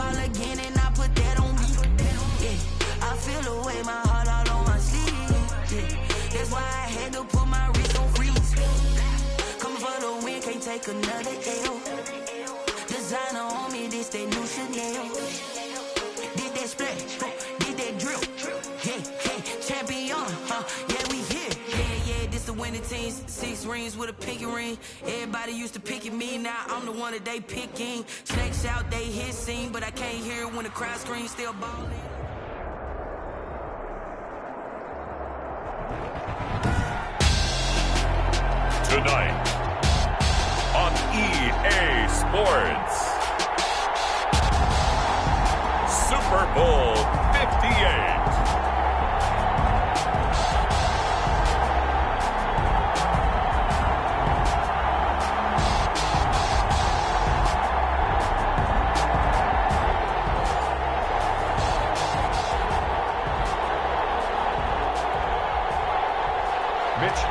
ball again and I put that on me. Yeah, I feel the way, my heart all on my sleeve. Yeah, that's why I had to put my wrist on freeze. Coming for the win, can't take another L. Designer on me, this that new Chanel. Did that splash, did that drill. Yeah, champion, yeah, we here. Yeah, this the winning team. 6 rings with a pinky ring. Everybody used to picking me, now I'm the one that they picking. Snakes out, they hit scene, but I can't hear it when the crowd screams, still balling. Tonight on EA Sports, Super Bowl 58.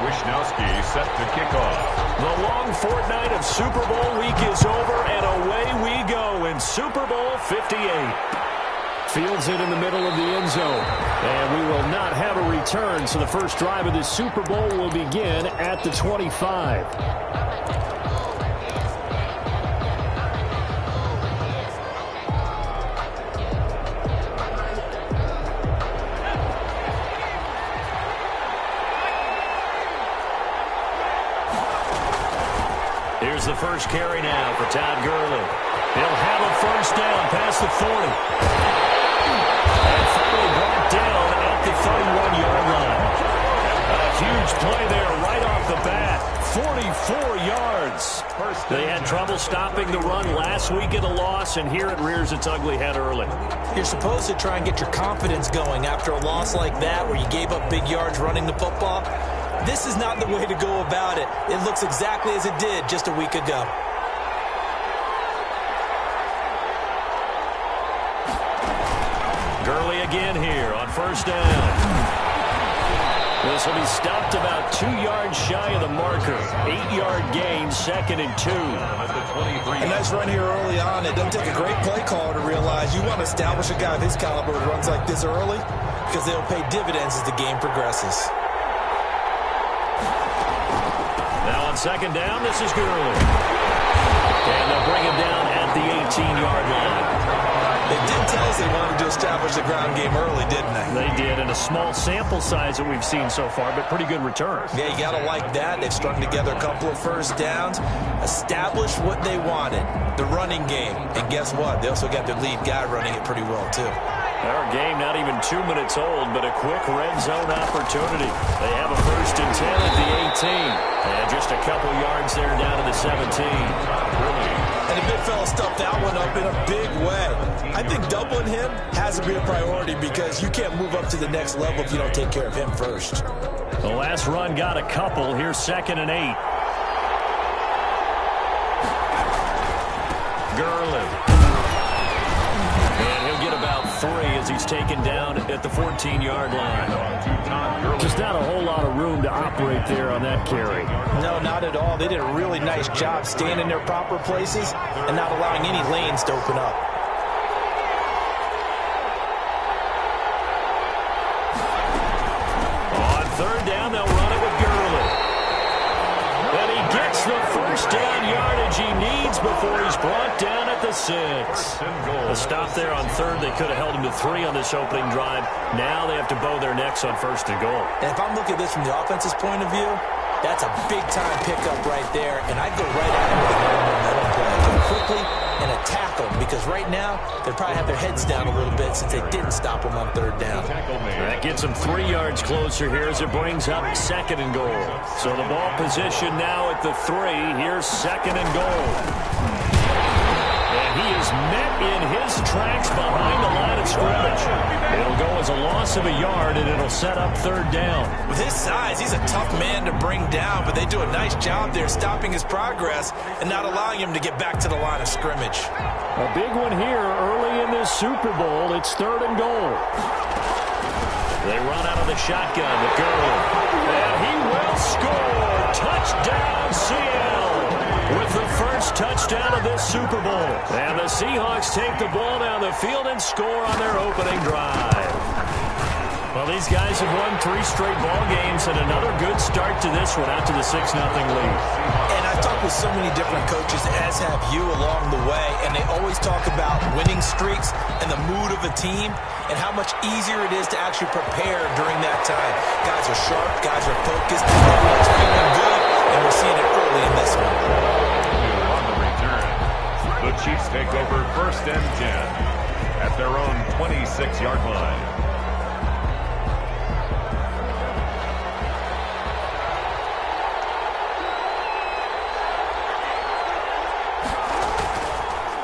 Wishnowski set to kick off. The long fortnight of Super Bowl week is over, and away we go in Super Bowl 58. Fields it in the middle of the end zone, and we will not have a return, so the first drive of this Super Bowl will begin at the 25. Here's the first carry now for Todd Gurley. He'll have a first down past the 40. And finally brought down at the 31-yard line. A huge play there right off the bat. 44 yards. They had trouble stopping the run last week in a loss, and here it rears its ugly head early. You're supposed to try and get your confidence going after a loss like that where you gave up big yards running the football. This is not the way to go about it. It looks exactly as it did just a week ago. Gurley again here on first down. This will be stopped about 2 yards shy of the marker. 8-yard gain, 2nd and 2. A nice run here early on. It doesn't take a great play caller to realize you want to establish a guy of his caliber who runs like this early because they'll pay dividends as the game progresses. Now on second down, this is Gurley. And they'll bring him down at the 18-yard line. They did tell us they wanted to establish the ground game early, didn't they? They did, in a small sample size that we've seen so far, but pretty good return. Yeah, you got to like that. They've strung together a couple of first downs, established what they wanted, the running game. And guess what? They also got their lead guy running it pretty well, too. Our game not even 2 minutes old, but a quick red zone opportunity. They have a 1st and 10 at the 18. And just a couple yards there down to the 17. And the big fella stuffed that one up in a big way. I think doubling him has to be a priority because you can't move up to the next level if you don't take care of him first. The last run got a couple. Here's 2nd and 8. Gurley. And he'll get about 3 as he's taken down at the 14-yard line. Just not a whole lot of room to operate there on that carry. No, not at all. They did a really nice job staying in their proper places and not allowing any lanes to open up. On third down, they'll run it with Gurley. And he gets the first down yardage he needs before he's brought down at the 6. A stop there on third. They could have held him to 3 on this opening drive. Now they have to bow their necks on 1st and goal. And if I'm looking at this from the offense's point of view, that's a big-time pickup right there. And I'd go right at him with a momentum play. Go quickly and attack them because right now they probably have their heads down a little bit since they didn't stop them on third down. That gets them 3 yards closer here as it brings up 2nd and goal. So the ball position now at the 3. Here's 2nd and goal. And he is met in his tracks behind the line of scrimmage. It'll go as a loss of a yard, and it'll set up 3rd down. With his size, he's a tough man to bring down, but they do a nice job there stopping his progress and not allowing him to get back to the line of scrimmage. A big one here early in this Super Bowl. It's 3rd and goal. They run out of the shotgun with Gurley. And he will score. Touchdown, Seattle. with the first touchdown of this Super Bowl. And the Seahawks take the ball down the field and score on their opening drive. Well, these guys have won 3 straight ball games and another good start to this one after the 6-0 lead. And I've talked with so many different coaches, as have you along the way, and they always talk about winning streaks and the mood of a team and how much easier it is to actually prepare during that time. Guys are sharp, guys are focused, everyone's feeling good, and we're seeing it early in this one. On the return, the Chiefs take over 1st and 10 at their own 26-yard line.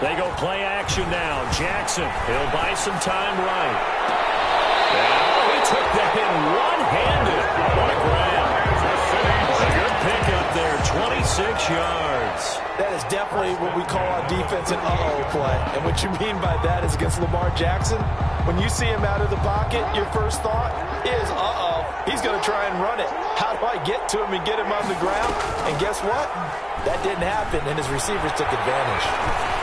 They go play action now. Jackson, he'll buy some time right. Now he took that in one-handed. What a grab. A good pickup there, 26 yards. That is definitely what we call on defense an uh-oh play. And what you mean by that is against Lamar Jackson, when you see him out of the pocket, your first thought is, uh-oh, he's going to try and run it. How do I get to him and get him on the ground? And guess what? That didn't happen, and his receivers took advantage.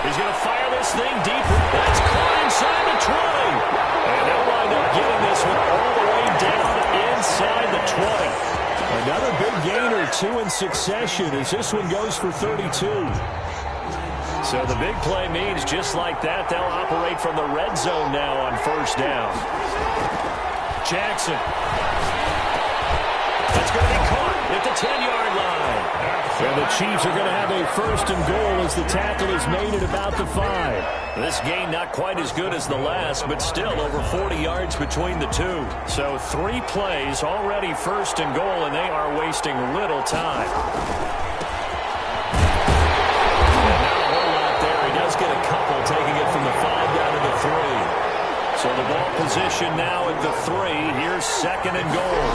He's going to fire this thing deep. That's caught inside the 20. And they'll wind up getting this one all the way down inside the 20. Another big gain or 2 in succession as this one goes for 32. So the big play means just like that, they'll operate from the red zone now on 1st down. Jackson. That's going to be caught at the 10-yard line. And the Chiefs are going to have a 1st and goal as the tackle is made at about the 5. This gain not quite as good as the last, but still over 40 yards between the two. So 3 plays already 1st and goal, and they are wasting little time. And not a whole lot there. He does get a couple, taking it from the 5 down to the 3. So the ball position now at the 3. Here's 2nd and goal.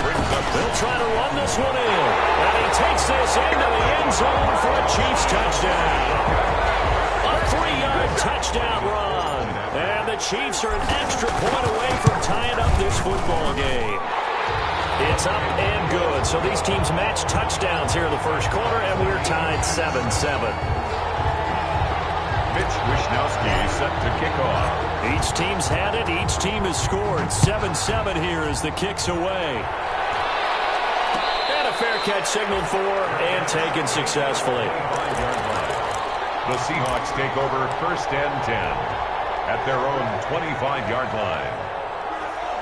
They'll try to run this one in. And he takes this into the end zone for a Chiefs touchdown. A 3-yard touchdown run. And the Chiefs are an extra point away from tying up this football game. It's up and good. So these teams match touchdowns here in the 1st quarter, and we're tied 7-7. Mitch Wishnowsky set to kick off. Each team's had it. Each team has scored. 7-7 here as the kick's away. And a fair catch signaled for and taken successfully. The Seahawks take over 1st and 10 at their own 25-yard line.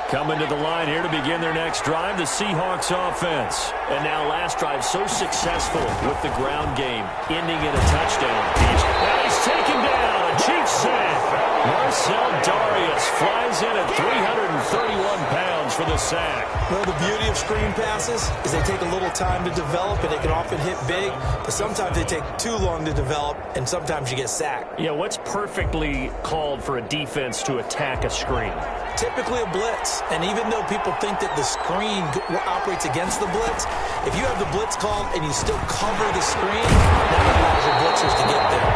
Coming to the line here to begin their next drive, the Seahawks offense. And now last drive so successful with the ground game, ending in a touchdown. Now he's taken down. A Chiefs sack. Marcel Darius flies in at 331 pounds for the sack. Well, the beauty of screen passes is they take a little time to develop, and they can often hit big, but sometimes they take too long to develop, and sometimes you get sacked. Yeah, what's perfectly called for a defense to attack a screen? Typically a blitz, and even though people think that the screen operates against the blitz, if you have the blitz called and you still cover the screen, that allows your blitzers to get there.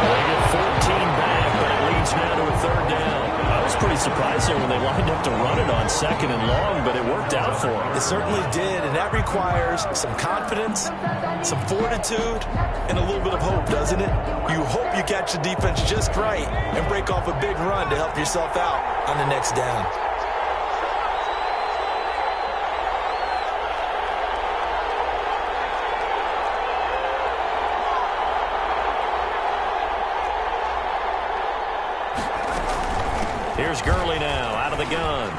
They get 14 back, but it leads now to a 3rd down. I was pretty surprised there when they lined up to run it on 2nd and long, but it worked out for them. It certainly did, and that requires some confidence, some fortitude, and a little bit of hope, doesn't it? You hope you catch the defense just right and break off a big run to help yourself out on the next down. Here's Gurley now, out of the gun.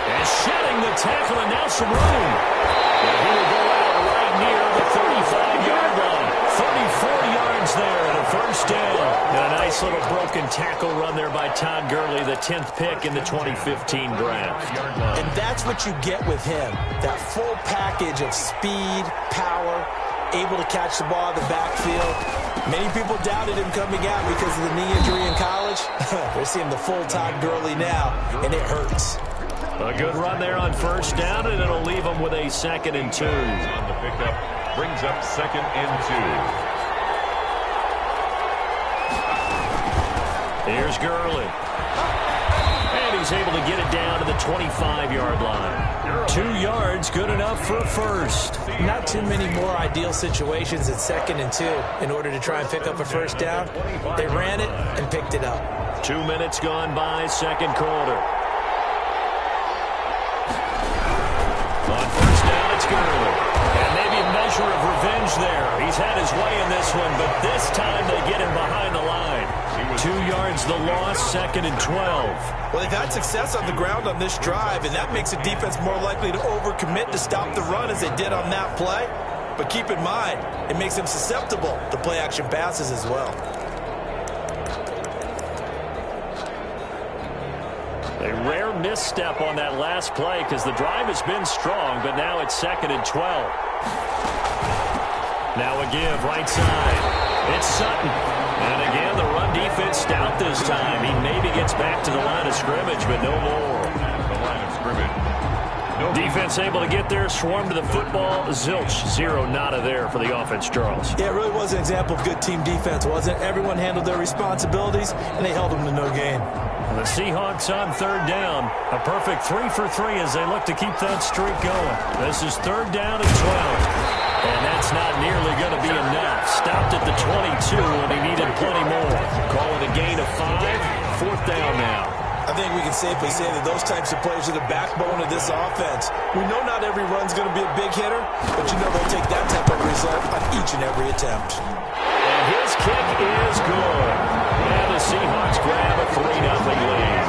And shedding the tackle, and now some room. And he will go out right near the 35-yard line. 34 yards there and a 1st down. And a nice little broken tackle run there by Todd Gurley, the 10th pick in the 2015 draft. And that's what you get with him, that full package of speed, power, able to catch the ball in the backfield. Many people doubted him coming out because of the knee injury in college. They're seeing the full Todd Gurley now, and it hurts. A good run there on 1st down, and it'll leave them with a 2nd and 2. On the pickup, brings up 2nd and 2. Here's Gurley. And he he's able to get it down to the 25-yard line. 2 yards, good enough for a first. Not too many more ideal situations at 2nd and 2 in order to try and pick up a first down. They ran it and picked it up. 2 minutes gone by, second quarter. On first down, it's Gurley. And maybe a measure of revenge there. He's had his way in this one, but this time they get him behind the line. 2 yards the loss, 2nd and 12. Well, they've had success on the ground on this drive, and that makes the defense more likely to overcommit to stop the run as they did on that play. But keep in mind, it makes them susceptible to play-action passes as well. A rare misstep on that last play because the drive has been strong, but now it's 2nd and 12. Now a give, right side. It's Sutton. And again, the run defense stout this time. He maybe gets back to the line of scrimmage, but no more. The line of scrimmage. No defense able to get there, swarm to the football. Zilch, 0 nada there for the offense, Charles. Yeah, it really was an example of good team defense, wasn't it? Everyone handled their responsibilities, and they held them to no gain. The Seahawks on 3rd down. A perfect 3 for 3 as they look to keep that streak going. This is 3rd down and 12. And that's not nearly going to be enough. Stopped at the 22, and he needed plenty more. Call it a gain of 5. 4th down now. I think we can safely say that those types of players are the backbone of this offense. We know not every run's going to be a big hitter, but you know they'll take that type of result on each and every attempt. And his kick is good. And the Seahawks grab a 3-0 lead.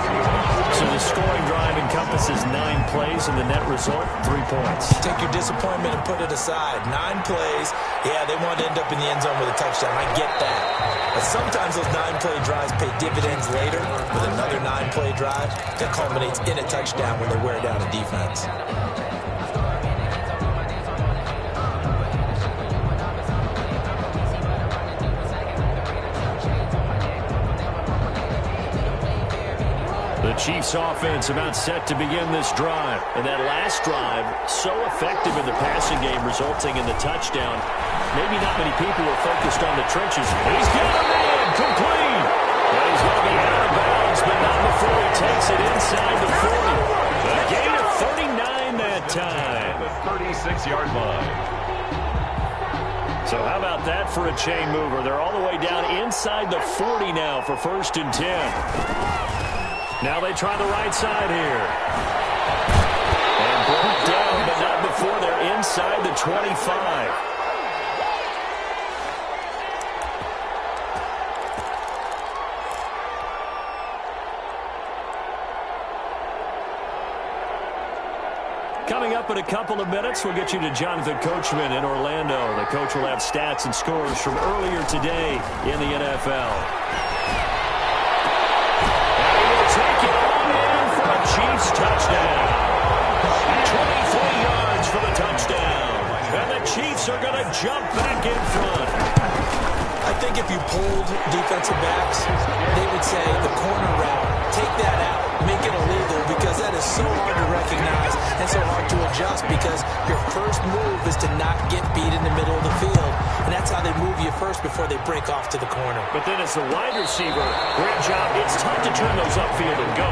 So the scoring drive encompasses 9 plays, and the net result, 3 points. Take your disappointment and put it aside. 9 plays. Yeah, they want to end up in the end zone with a touchdown. I get that. But sometimes those 9-play drives pay dividends later with another 9-play drive that culminates in a touchdown when they wear down a defense. The Chiefs offense about set to begin this drive. And that last drive, so effective in the passing game, resulting in the touchdown. Maybe not many people were focused on the trenches. He's got a man complete. And he's going to be out of bounds, but not before he takes it inside the 40. A gain of 39 that time. The 36-yard line. So how about that for a chain mover? They're all the way down inside the 40 now for 1st and 10. Now they try the right side here. And brought down, but not before they're inside the 25. Coming up in a couple of minutes, we'll get you to Jonathan Coachman in Orlando. The coach will have stats and scores from earlier today in the NFL. Take it on in for a Chiefs touchdown. 23 yards for the touchdown. And the Chiefs are going to jump back in front. I think if you polled defensive backs, they would say the corner route, take that out, make it illegal, because that is so hard to recognize and so hard to adjust, because your first move is to not get beat in the middle of the field. And that's how they move you first before they break off to the corner. But then as the wide receiver, great job. It's tough to turn those upfield and go,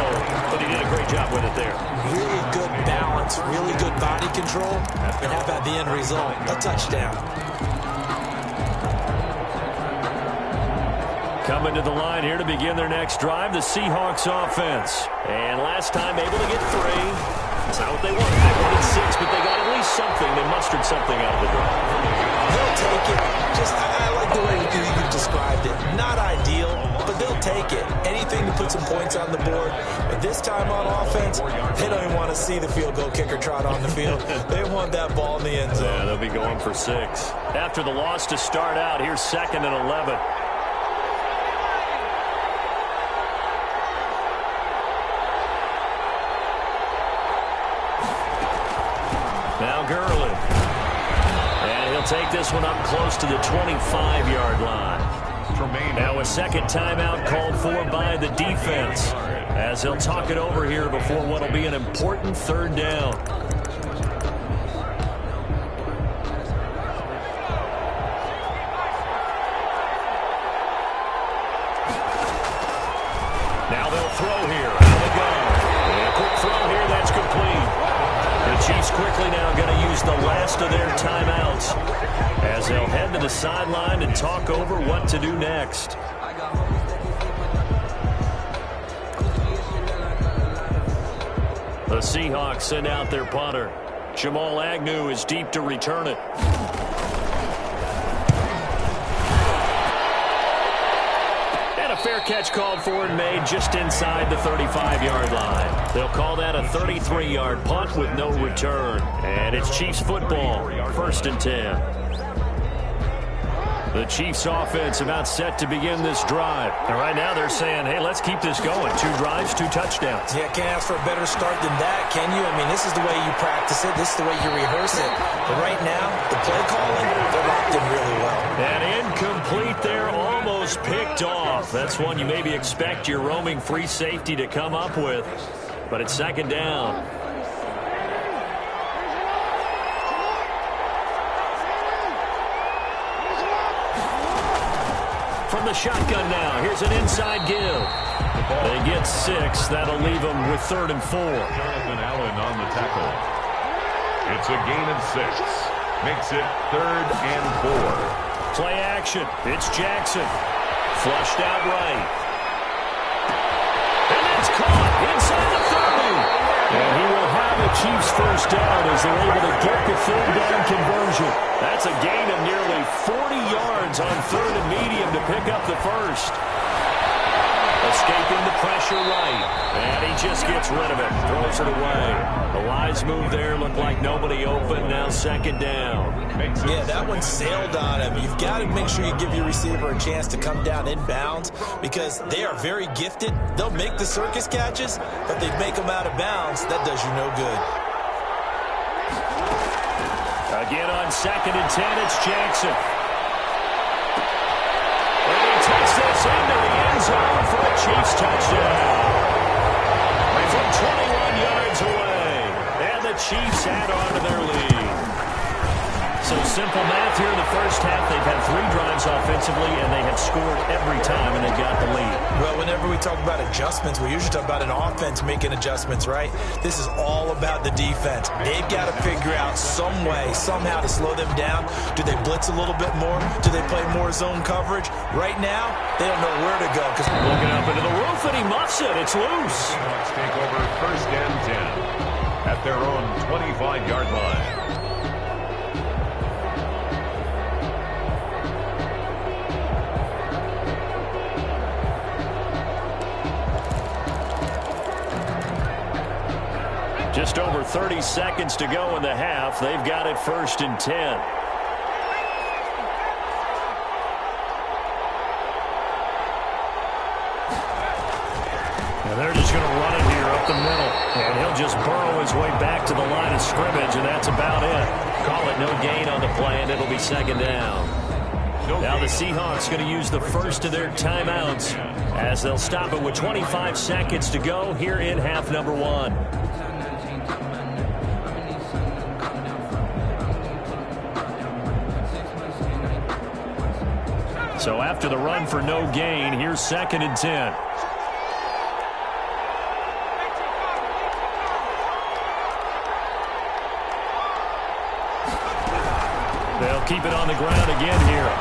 but he did a great job with it there. Really good balance, really good body control. And how about the end result? A touchdown. Coming to the line here to begin their next drive, the Seahawks offense. And last time able to get 3. It's not what they wanted. They wanted 6, but they got at least something. They mustered something out of the drive. They'll take it. I like the way you described it. Not ideal, but they'll take it. Anything to put some points on the board. But this time on offense, they don't even want to see the field goal kicker trot on the field. They want that ball in the end zone. Yeah, they'll be going for 6. After the loss to start out, here's 2nd and 11. Now Gurley. And he'll take this one up close to the 25-yard line. Now a second timeout called for by the defense, as he'll talk it over here before what will be an important 3rd down. Now they'll throw here. Out of the gun. throw here. That's complete. The Chiefs quickly now going to use the last of their timeouts as they'll head to the sideline and talk over what to do next. The Seahawks send out their punter. Jamal Agnew is deep to return it. And a fair catch called for and made just inside the 35-yard line. They'll call that a 33-yard punt with no return. And it's Chiefs football, 1st and 10. The Chiefs offense about set to begin this drive. And right now they're saying, hey, let's keep this going. 2 drives, 2 touchdowns. Yeah, can't ask for a better start than that, can you? I mean, this is the way you practice it. This is the way you rehearse it. But right now, the play calling, they're locked in really well. And incomplete there, almost picked off. That's one you maybe expect your roaming free safety to come up with. But it's 2nd down. From the shotgun now, here's an inside give. They get 6. That'll leave them with 3rd and 4. Jonathan Allen on the tackle. It's a gain of 6. Makes it 3rd and 4. Play action. It's Jackson. Flushed out right. And that's caught inside the 30. And he will have a Chiefs first down as they're able to get the 3rd down conversion. That's a gain of nearly 40 yards on 3rd and medium to pick up the first. Escaping the pressure right. And he just gets rid of it. Throws it away. The wise move there. Looked like nobody open. Now 2nd down. Yeah, that one sailed on him. You've got to make sure you give your receiver a chance to come down inbounds because they are very gifted. They'll make the circus catches, but they make them out of bounds. That does you no good. Again on 2nd and 10, it's Jackson. And he takes this into the end zone for a Chiefs touchdown. From 21 yards away. And the Chiefs add on to their lead. So simple math here in the first half. They've had 3 drives offensively, and they have scored every time, and they've got the lead. Well, whenever we talk about adjustments, we usually talk about an offense making adjustments, right? This is all about the defense. They've got to figure out some way, somehow to slow them down. Do they blitz a little bit more? Do they play more zone coverage? Right now, they don't know where to go. Looking up into the roof, and he muffs it. It's loose. Seahawks take over 1st and 10 at their own 25-yard line. Just over 30 seconds to go in the half. They've got it 1st and 10. And they're just going to run it here up the middle. And he'll just burrow his way back to the line of scrimmage, and that's about it. Call it no gain on the play, and it'll be 2nd down. Now the Seahawks going to use the first of their timeouts as they'll stop it with 25 seconds to go here in half number 1. So after the run for no gain, here's 2nd and 10. They'll keep it on the ground again here.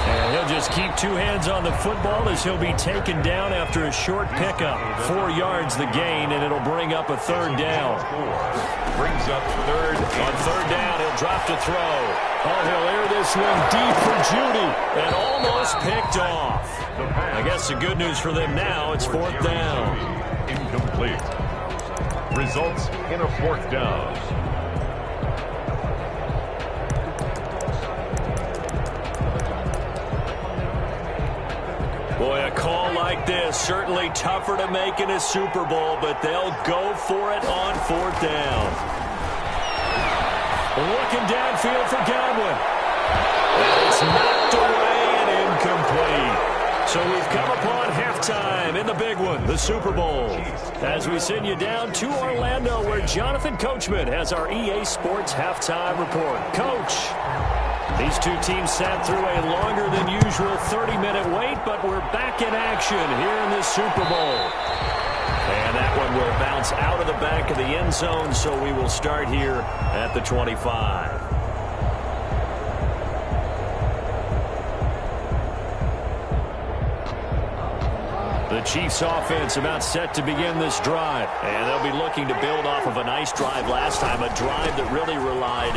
And he'll just keep 2 hands on the football as he'll be taken down after a short pickup. 4 yards the gain, and it'll bring up a 3rd down. Brings up 3rd. On 3rd down, he'll drop to throw. Oh, he'll air this one deep for Judy, and almost picked off. I guess the good news for them now, it's 4th down. Incomplete. Results in a 4th down. Boy, a call like this, certainly tougher to make in a Super Bowl, but they'll go for it on 4th down. Looking downfield for Godwin. And it's knocked away and incomplete. So we've come upon halftime in the big one, the Super Bowl. As we send you down to Orlando, where Jonathan Coachman has our EA Sports halftime report. Coach. These two teams sat through a longer than usual 30-minute wait, but we're back in action here in this Super Bowl. And that one will bounce out of the back of the end zone, so we will start here at the 25. The Chiefs offense about set to begin this drive. And they'll be looking to build off of a nice drive last time, a drive that really relied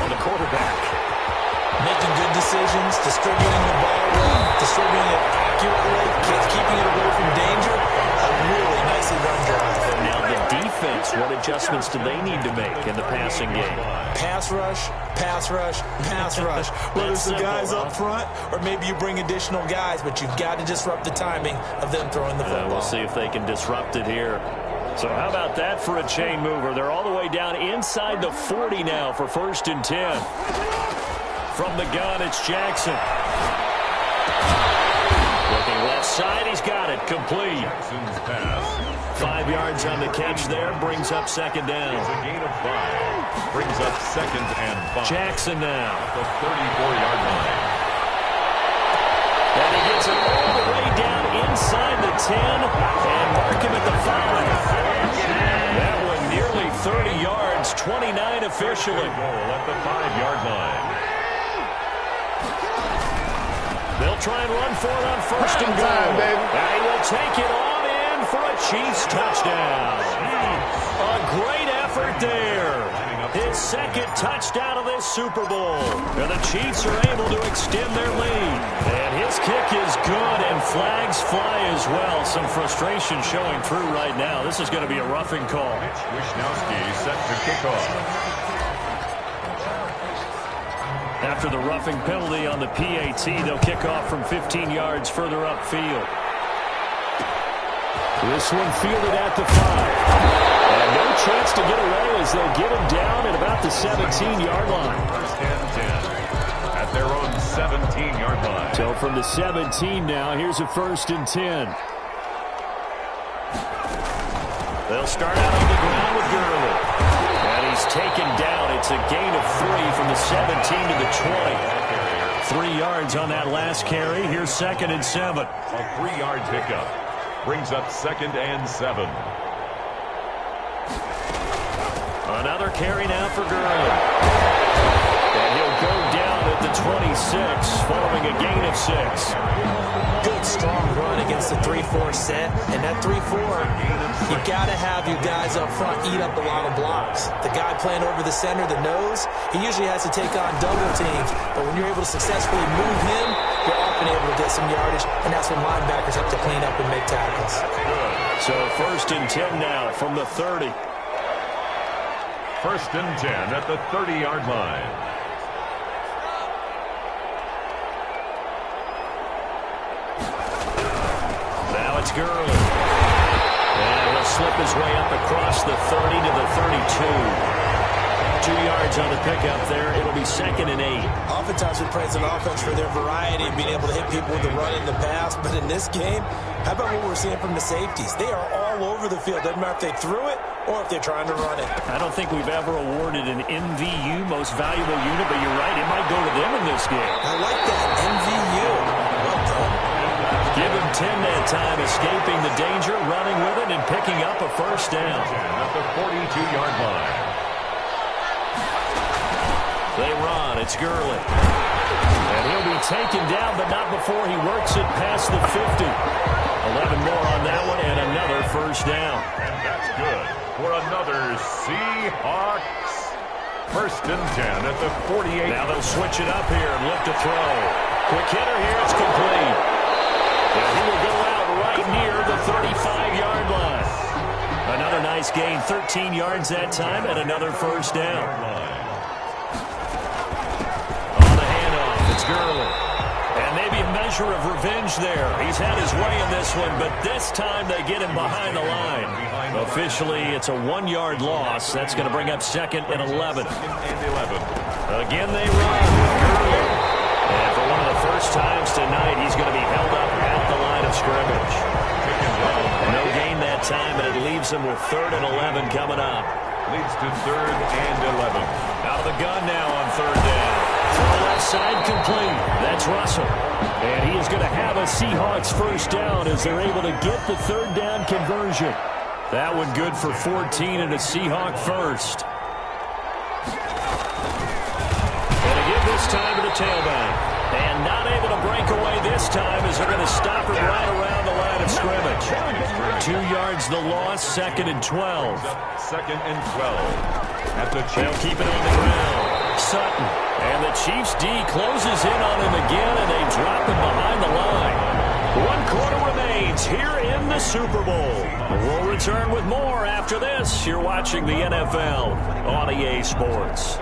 on the quarterback. Making good decisions, distributing the ball well, distributing it accurately, keeping it away from danger. A really nicely run drive. And now the defense, what adjustments do they need to make in the passing game? Pass rush, pass rush, pass rush. Whether it's the guys up front or maybe you bring additional guys, but you've got to disrupt the timing of them throwing the football. We'll see if they can disrupt it here. So how about that for a chain mover? They're all the way down inside the 40 now for 1st and 10. From the gun, it's Jackson. Looking left side, he's got it. Complete. Jackson's pass. 5 yards on the catch there. Brings up 2nd down. It's a gain of 5. Brings up 2nd and 5. Jackson now. At the 34-yard line. And he gets it all the way down inside the 10 and mark him at the 5. That one nearly 30 yards, 29 officially. Goal at the 5-yard line. They'll try and run for it on 1st and goal. And he will take it on in for a Chiefs touchdown. A great effort there. His 2nd touchdown of this Super Bowl. And the Chiefs are able to extend their lead. And his kick is good, and flags fly as well. Some frustration showing through right now. This is going to be a roughing call. Wisnowski set to kick off. After the roughing penalty on the PAT, they'll kick off from 15 yards further upfield. This one fielded at the 5. And no chance to get away as they'll get him down at about the 17-yard line. 1st and 10 at their own 17-yard line. So from the 17 now, here's a 1st and 10. They'll start out on the ground with Gurley. And he's taken down. It's a gain of 3 from the 17 to the 20. 3 yards on that last carry. Here's 2nd and 7. A 3-yard pickup. Brings up 2nd and 7. Another carry now for Gurley. And he'll go down at the 26 following a gain of 6. Good, strong run against the 3-4 set. And that 3-4, you got to have your guys up front eat up a lot of blocks. The guy playing over the center, the nose, he usually has to take on double teams. But when you're able to successfully move him, you're often able to get some yardage. And that's when linebackers have to clean up and make tackles. So 1st and 10 now from the 30. 1st and 10 at the 30-yard line. Now it's Gurley. And he'll slip his way up across the 30 to the 32. 2 yards on the pickup there. It'll be 2nd and 8. Oftentimes we praise an offense for their variety and being able to hit people with the run and the pass. But in this game, how about what we're seeing from the safeties? They are all over the field. Doesn't matter if they threw it or if they're trying to run it. I don't think we've ever awarded an MVU, most valuable unit, but you're right. It might go to them in this game. I like that. MVU. Well done. Give him 10 that time, escaping the danger, running with it, and picking up a 1st down. At the 42-yard line. They run. It's Gurley. And he'll be taken down, but not before he works it past the 50. 11 more on that one, and another 1st down. And that's good for another Seahawks. 1st and 10 at the 48. Now they'll switch it up here and look to throw. Quick hitter here. It's complete. And he will go out right near the 35-yard line. Another nice gain. 13 yards that time, and another 1st down. It's Gurley. And maybe a measure of revenge there. He's had his way in this one, but this time they get him behind the line. Officially, it's a 1-yard loss. That's going to bring up 2nd and 11. Again, they run. Gurley. And for one of the first times tonight, he's going to be held up at the line of scrimmage. No gain that time, and it leaves him with 3rd and 11 coming up. Leads to 3rd and 11. Out of the gun now on 3rd down. Throw left side complete. That's Russell. And he is going to have a Seahawks first down as they're able to get the third down conversion. That one good for 14 and a Seahawk first. And again this time to the tailback. And not able to break away this time as they're going to stop it right around the line of scrimmage. 2 yards the loss, 2nd and 12. 2nd and 12. At the Chiefs. They'll keep it on the ground. Sutton. And the Chiefs D closes in on him again, and they drop him behind the line. 1 quarter remains here in the Super Bowl. We'll return with more after this. You're watching the NFL on EA Sports.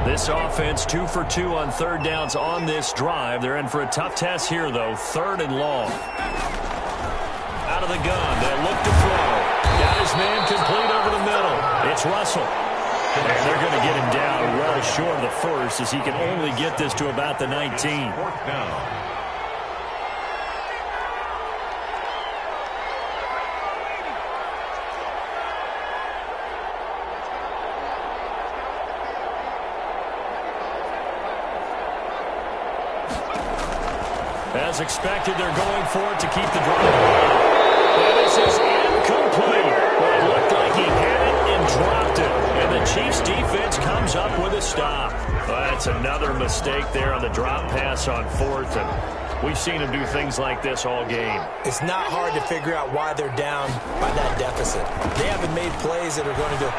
This offense 2 for 2 on third downs on this drive. They're in for a tough test here, though. 3rd and long. Out of the gun. They'll look to throw. Got his man complete over the middle. It's Russell. And they're going to get him down well short of the first as he can only get this to about the 19. 4th down. As expected, they're going for it to keep the drive alive. And this is incomplete. Well, it looked like he had it and dropped it. And the Chiefs defense comes up with a stop. Well, that's another mistake there on the drop pass on 4th. And we've seen him do things like this all game. It's not hard to figure out why they're down by that deficit. They haven't made plays that are going to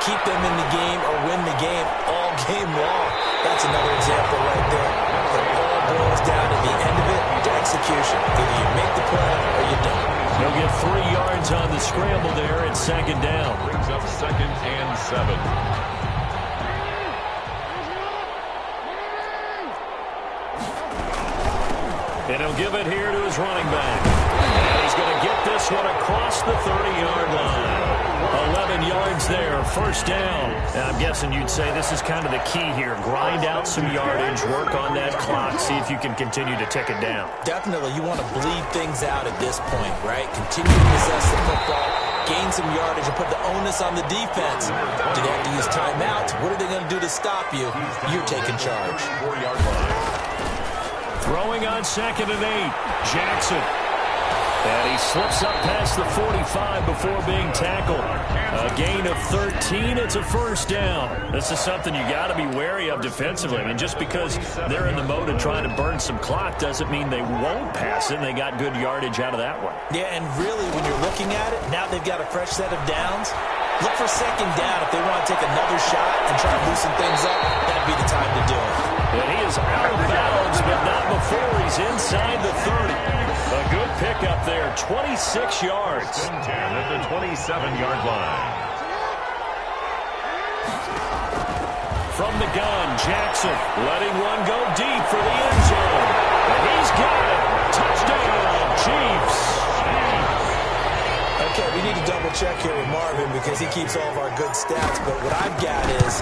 keep them in the game or win the game all game long. That's another example right there. It all boils down at the end of it to execution. Either you make the play or you don't. They'll get 3 yards on the scramble there at 2nd down. Brings up 2nd and 7. And he'll give it here to his running back. And he's going to get this one across the 30-yard line. 11 yards there, 1st down. And I'm guessing you'd say this is kind of the key here. Grind out some yardage, work on that clock, see if you can continue to tick it down. Definitely, you want to bleed things out at this point, right? Continue to possess the football, gain some yardage, and put the onus on the defense. Do they have to use timeouts? What are they going to do to stop you? You're taking charge. 4-yard line. Throwing on 2nd and 8. Jackson. And he slips up past the 45 before being tackled. A gain of 13. It's a 1st down. This is something you got to be wary of defensively. I mean, just because they're in the mode of trying to burn some clock doesn't mean they won't pass it. And they got good yardage out of that one. Yeah, and really, when you're looking at it, now they've got a fresh set of downs. Look for 2nd down. If they want to take another shot and try to loosen things up, that'd be the time to do it. And he is out of bounds, but not before he's inside the 30. A good pickup there, 26 yards. 10 at the 27-yard line. From the gun, Jackson letting one go deep for the end zone. And he's got it. Touchdown, Chiefs. Okay, we need to double check here with Marvin because he keeps all of our good stats. But what I've got is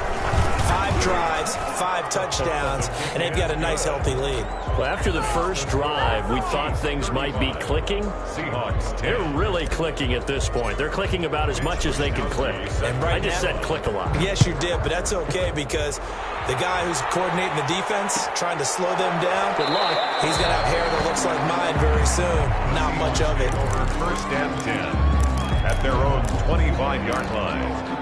5 drives, 5 touchdowns, and they've got a nice, healthy lead. Well, after the first drive, we thought things might be clicking. Seahawks 10. They're really clicking at this point. They're clicking about as much as they can click. And right I just now, said click a lot. Yes, you did, but that's okay because the guy who's coordinating the defense, trying to slow them down, Good luck. he's going to have hair that looks like mine very soon. Not much of it. Over 1st and 10 at their own 25-yard line.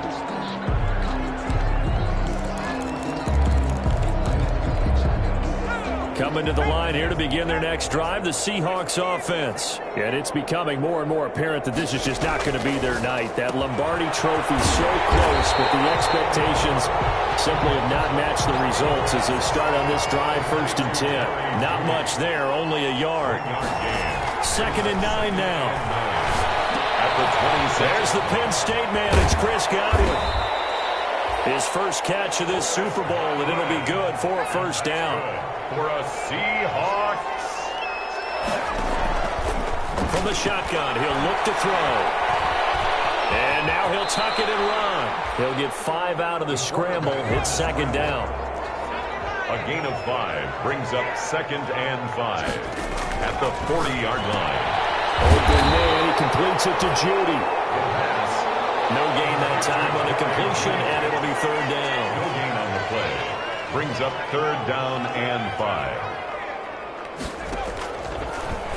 Coming to the line here to begin their next drive, the Seahawks offense. And it's becoming more and more apparent that this is just not going to be their night. That Lombardi trophy so close, but the expectations simply have not matched the results as they start on this drive 1st and 10. Not much there, only a yard. 2nd and 9 now. At the 26. There's the Penn State man. It's Chris Godwin. His first catch of this Super Bowl, and it'll be good for a 1st down. For a Seahawks. From the shotgun, he'll look to throw. And now he'll tuck it and run. He'll get 5 out of the scramble. It's 2nd down. A gain of 5 brings up 2nd and 5 at the 40-yard line. Open man, he completes it to Judy. No gain that time on the completion, and it'll be third down. No gain on the play. Brings up third down and 5.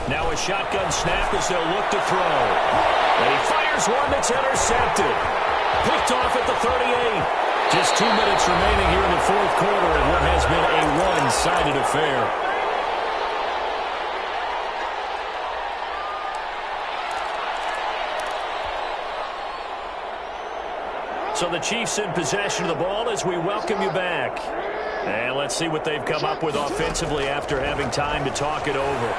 Now a shotgun snap as they'll look to throw. And he fires one that's intercepted. Picked off at the 38. Just 2 minutes remaining here in the fourth quarter of what has been a one-sided affair. So the Chiefs in possession of the ball as we welcome you back. And let's see what they've come up with offensively after having time to talk it over.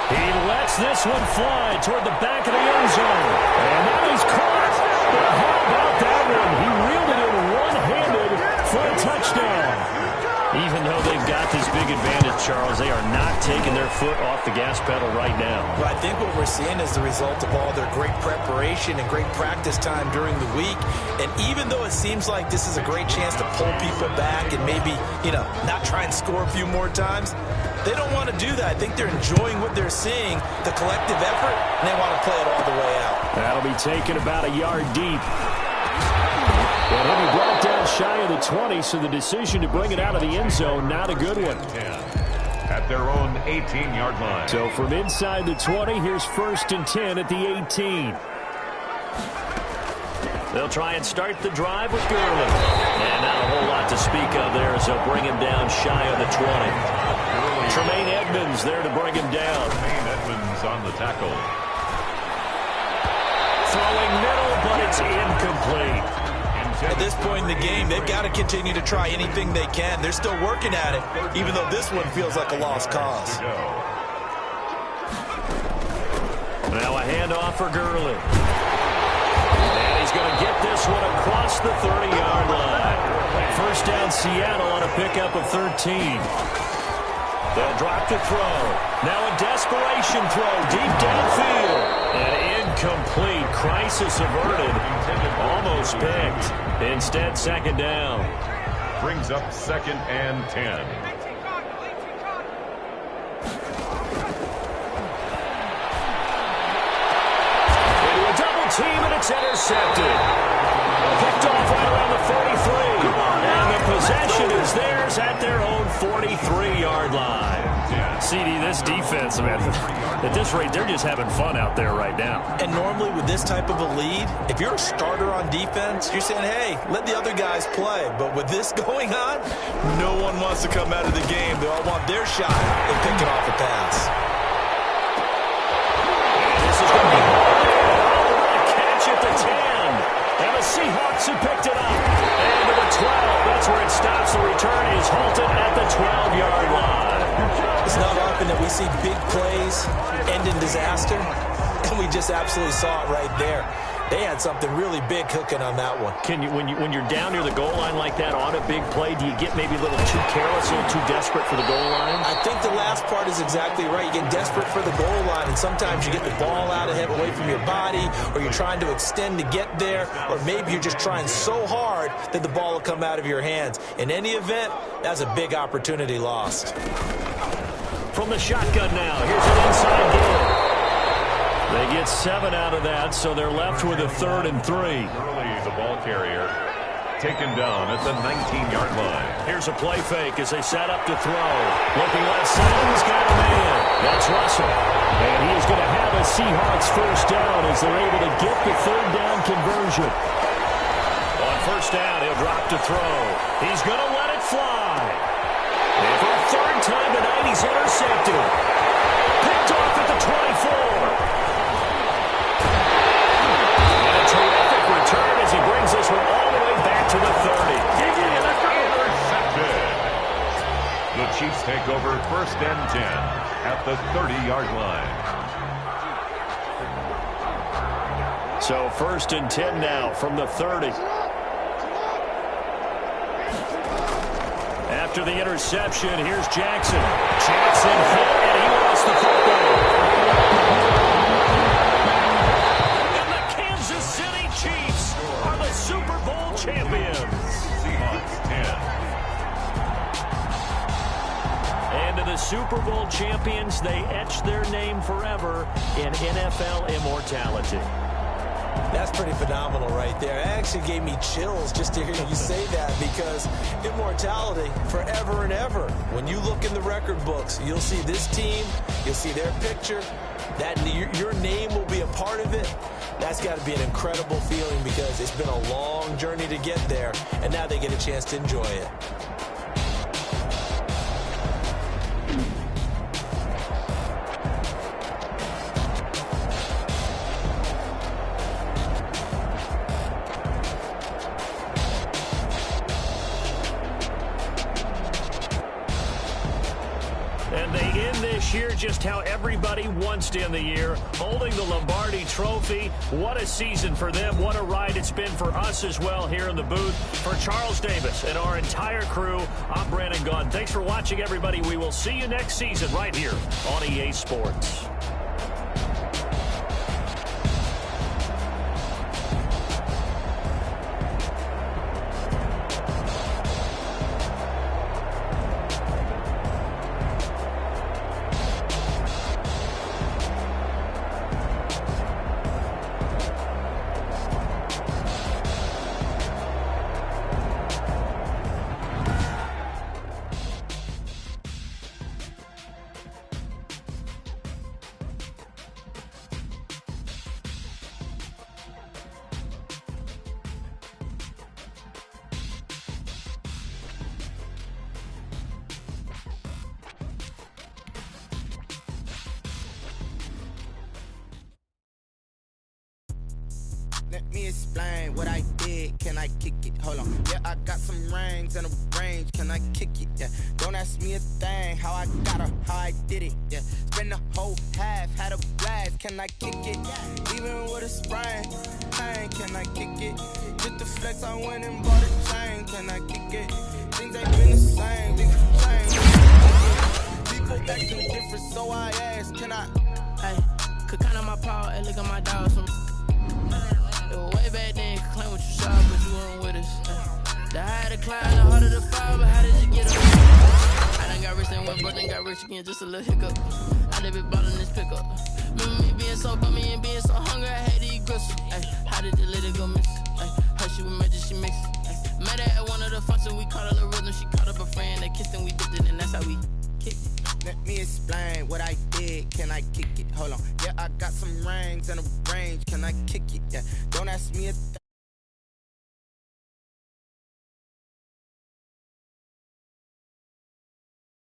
He lets this one fly toward the back of the end zone. And that is caught. But how about that one? He reeled it in one-handed for a touchdown. Even though they've got this big advantage, Charles, they are not taking their foot off the gas pedal right now. Well, I think what we're seeing is the result of all their great preparation and great practice time during the week. And even though it seems like this is a great chance to pull people back and maybe, not try and score a few more times, they don't want to do that. I think they're enjoying what they're seeing, the collective effort, and they want to play it all the way out. That'll be taken about a yard deep. And he'll be brought down shy of the 20, so the decision to bring it out of the end zone, not a good one. At their own 18-yard line. So from inside the 20, here's 1st and 10 at the 18. They'll try and start the drive with Gurley. And not a whole lot to speak of there as they'll bring him down shy of the 20. Tremaine Edmonds there to bring him down. Tremaine Edmonds on the tackle. Throwing middle, but it's incomplete. At this point in the game, they've got to continue to try anything they can. They're still working at it, even though this one feels like a lost cause. Now a handoff for Gurley. And he's going to get this one across the 30-yard line. First down Seattle on a pickup of 13. They'll drop to throw. Now a desperation throw deep downfield. And incomplete. Crisis averted. Almost picked. Instead, second down. Brings up 2nd and 10. Into a double team, and it's intercepted. Picked off right around the 43. And the possession is theirs at their own 43-yard line. CD, this defense, man, at this rate, they're just having fun out there right now. And normally with this type of a lead, if you're a starter on defense, you're saying, hey, let the other guys play. But with this going on, no one wants to come out of the game. They all want their shot at picking off a pass. This is going to be a catch at the 10. And the Seahawks have picked it up. And to the 12. That's where it stops. The return is halted at the 12-yard line. It's not often that we see big plays end in disaster, and we just absolutely saw it right there. They had something really big cooking on that one. When you're down near the goal line like that on a big play, do you get maybe a little too careless, a little too desperate for the goal line? I think the last part is exactly right. You get desperate for the goal line, and sometimes you get the ball out of it, away from your body, or you're trying to extend to get there, or maybe you're just trying so hard that the ball will come out of your hands. In any event, that's a big opportunity lost. From the shotgun now, here's an inside give. They get 7 out of that, so they're left with a 3rd and 3. Early, the ball carrier taken down at the 19-yard line. Here's a play fake as they set up to throw. Looking left side, he's got a man. That's Russell. And he is going to have a Seahawks first down as they're able to get the 3rd down conversion. On first down, he'll drop to throw. He's going to let it fly. And for a 3rd time tonight, he's intercepted. Picked off at the 24. And a terrific return as he brings this one all the way back to the 30. Intercepted. The Chiefs take over 1st and 10 at the 30-yard line. So 1st and 10 now from the 30. After the interception, here's Jackson. Jackson hit, and he lost the football. And the Kansas City Chiefs are the Super Bowl champions. Seahawks 10. And to the Super Bowl champions, they etch their name forever in NFL immortality. That's pretty phenomenal right there. It actually gave me chills just to hear you say that, because immortality forever and ever. When you look in the record books, you'll see this team, you'll see their picture, that your name will be a part of it. That's got to be an incredible feeling, because it's been a long journey to get there, and now they get a chance to enjoy it. And they end this year just how everybody wants to end the year, holding the Lombardi Trophy. What a season for them. What a ride it's been for us as well here in the booth. For Charles Davis and our entire crew, I'm Brandon Gaudin. Thanks for watching, everybody. We will see you next season right here on EA Sports. Let me explain what I did. Can I kick it? Hold on. Yeah, I got some rings and a range. Can I kick it? Yeah. Don't ask me a thing. How I got her, how I did it. Yeah. Spend the whole half, had a blast. Can I kick it? Even with a sprain. Hey, can I kick it? Just the flex, I went and bought a chain. Can I kick it? Things ain't been the same. Things change. People acting different, so I asked, can I? Hey, could count on my power and look at my dogs. Way back then, could claim what you saw, but you weren't with us. The higher the climb, the harder the fall, but how did you get up? I done got rich and went broke, then got rich again, just a little hiccup. I done been ballin' this pickup. Remember me being so bummy and being so hungry, I had to eat gristle. How did the lady go miss? How she was magic, she mixed. Met her at one of the functions, we caught her the rhythm, she caught up a friend, they kissed and we dipped it, and that's how we kicked it. Let me explain what I did. Can I kick it? Hold on. Yeah, I got some rings and a range. Can I kick it? Yeah. Don't ask me a